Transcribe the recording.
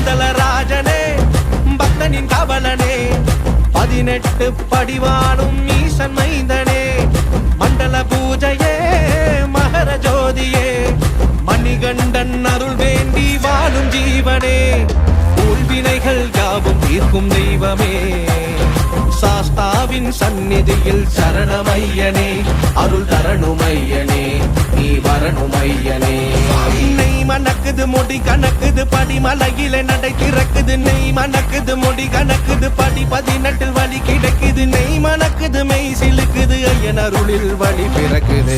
பந்தலராஜனே பக்தனின் கவலனே 18 படிவானும் ஈசன் மைந்தனே மண்டல பூஜையே மகர ஜோதியே மணிகண்டன் அருள் வேண்டி வாழும் ஜீவனே ஊழ்வினைகள் யாவும் தீர்க்கும் தெய்வமே சாஸ்தாவின் சந்நிதியில் சரணமையனே அருள் தரணுமையனே நீ வரணுமையனே நெய் மணக்குது முடி கணக்குது படிமலையில நடை திறக்குது நெய் மணக்குது முடி கணக்குது படி 18 வழி கிடைக்குது நெய் மணக்குது மெய் சிலுக்குது ஐயன் அருளில் வழி பிறக்குது